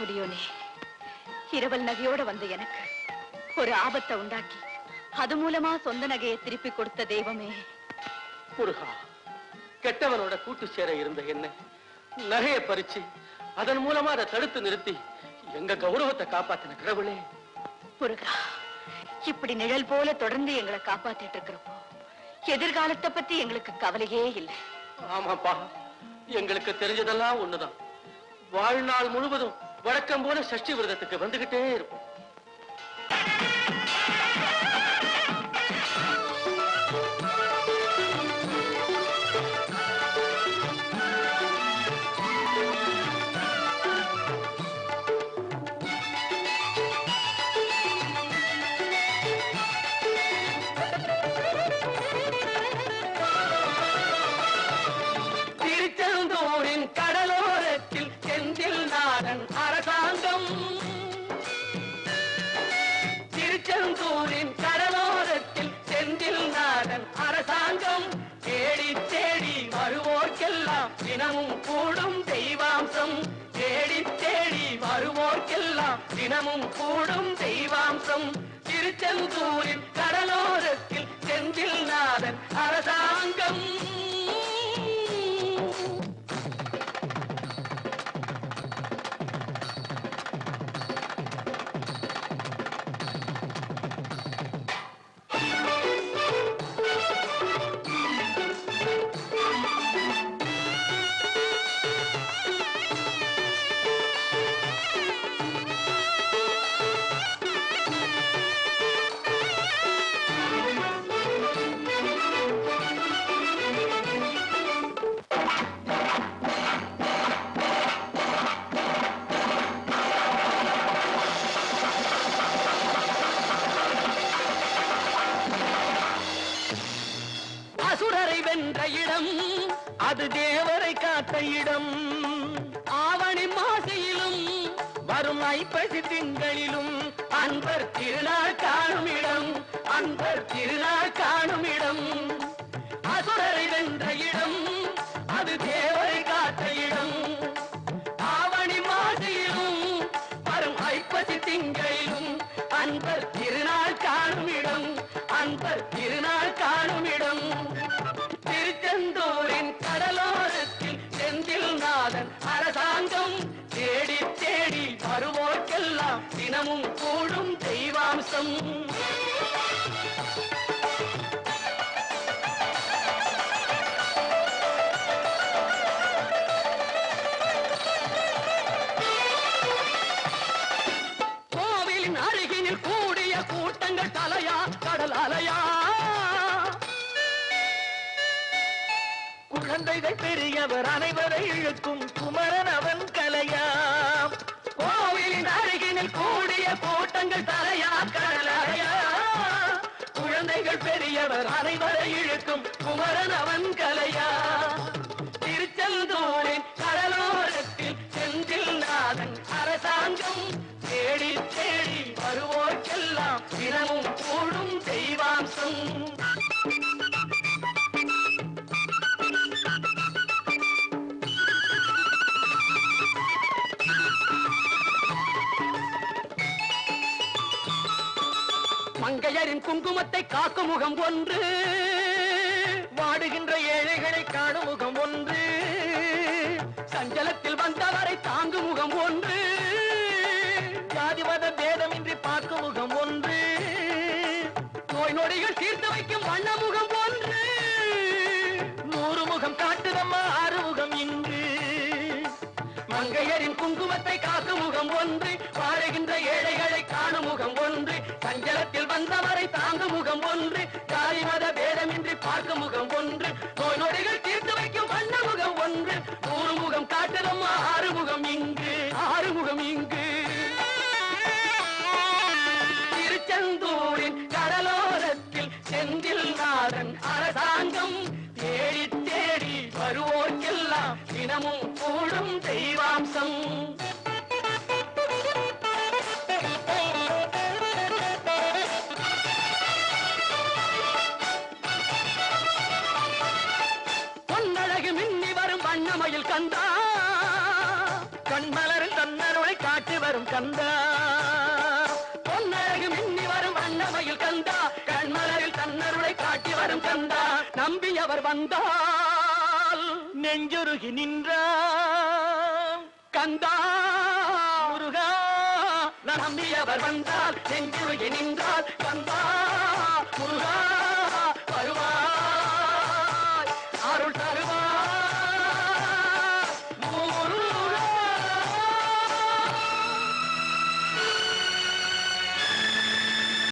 கொடியோனே, இரவல் நகையோட வந்த எனக்கு ஒரு ஆபத்தை உண்டாக்கி அது மூலமா சொந்த நகையை திருப்பி கொடுத்த தெய்வமே. முருகா, கெட்டவனோட கூட்டு சேர இருந்த என்ன நகையை பறிச்சு அதன் மூலமா அதை தடுத்து நிறுத்தி எங்க கௌரவத்தை காப்பாத்தின கடவுளே. முருகா, இப்படி நிழல் போல தொடர்ந்து எங்களை காப்பாத்திட்டு இருக்கிறப்போ எதிர்காலத்தை பத்தி எங்களுக்கு கவலையே இல்லை. ஆமாப்பா, எங்களுக்கு தெரிஞ்சதெல்லாம் ஒண்ணுதான். வாழ்நாள் முழுவதும் வழக்கம் போல சஷ்டி விரதத்துக்கு வந்துகிட்டே இருப்போம். திருச்செந்தூரின் கடலோரத்தில் செந்தில் நாடன் அரசாங்கம் தேடி தேடி வருவோர்க்கெல்லாம் தினமும் கூடும் தெய்வாம்சம். தேடி தேடி வருவோர்க்கெல்லாம் தினமும் கூடும் தெய்வாம்சம். திருச்செந்தூரின் கடலோரத்தில் செந்தில் நாடன் அரசாங்கம். அது தேவரை காத்த இடம். ஆவணி மாசையிலும் வரும் ஐப்பசி திங்களிலும் அன்பர் திருநாள் காணும் இடம். அன்பர் திருநாள் காணும் இடம். அசுரரை வென்ற இடம் அது தேவரை காத்த இடம். ஆவணி மாசையிலும் வரும் ஐப்பசி திங்களிலும் அன்பர் திருநாள் காணும் இடம். அன்பர் திருநாள் காணும் இடம். திருச்செந்தூரின் கடலோரத்தில் செந்தில் நாதன் அரசாங்கம் தேடி தேடி வருவோர்க்கெல்லாம் தினமும் கூடும் தெய்வாம்சம். கோவிலின் அருகினில் கூடிய கூட்டங்கள் தலையா கடல் அலையா. குழந்தைகள் பெரியவர் அனைவரை இழுக்கும் குமரன் அவன் கலையாம். கோவிலின் அருகினில் கூடிய கூட்டங்கள் தலையா கடலையா. குழந்தைகள் பெரியவர் அனைவரை இழுக்கும் குமரன் அவன் கலையா. திருச்செந்தூரின் கடலோரத்தில் செந்தில் நாதன் அரசாங்கம் தேடி தேடி வருவோர்க்கெல்லாம் தினமும் கூடும் தெய்வாம்சம். மங்கையரின் குங்குமத்தை காக்கும் முகம் ஒன்று, வாடுகின்ற ஏழைகளை காணும் முகம் ஒன்று, சஞ்சலத்தில் வந்தவரை தாங்கும் முகம் ஒன்று, ஜாதிமத பேதமின்றி பார்க்கும் முகம் ஒன்று, நோய் நொடிகள் தீர்த்து வைக்கும் வண்ண முகம் ஒன்று, 100 முகம் காட்டுதம்மா 6 முகம் இங்கு. மங்கையரின் குங்குமத்தை காக்கும் முகம் ஒன்று, வாழுகின்ற ஏழைகளை காணும் முகம் ஒன்று, சஞ்சலத்தில் வந்தவரை தாங்கும் முகம் ஒன்று, ஜாதி மத பேதமின்றி பார்க்கும் முகம் ஒன்று, நோய் நொடிகள் தீர்த்து வைக்கும் வண்ண முகம் ஒன்று, 100 முகம் காட்டுதம்மா 6 முகம் இங்கு. 6 முகம் இங்கு. திருச்செந்தூரின் கடலோரத்தில் செந்தில் நாதன் அரசாங்கம் தேடி தேடி வருவோர்க்கெல்லாம் தினமும் கூடும் தெய்வாம்சம். பொன்னழகு மின்னி வரும் வண்ணமயில் கந்தா, கண்மலரில் தன்னருளை காட்டு வரும் கந்தா பொன்னழகு மின்னி வரும் வண்ணமையில் கந்தா கண்மலரில் தன்னருளை காட்டி வரும் கந்தா நம்பி அவர் வந்தால் நெஞ்சுருகி நின்றார் கந்தா முருகா நம்பி அவர் வந்தால் நெஞ்சுருகி நின்றால் கந்தா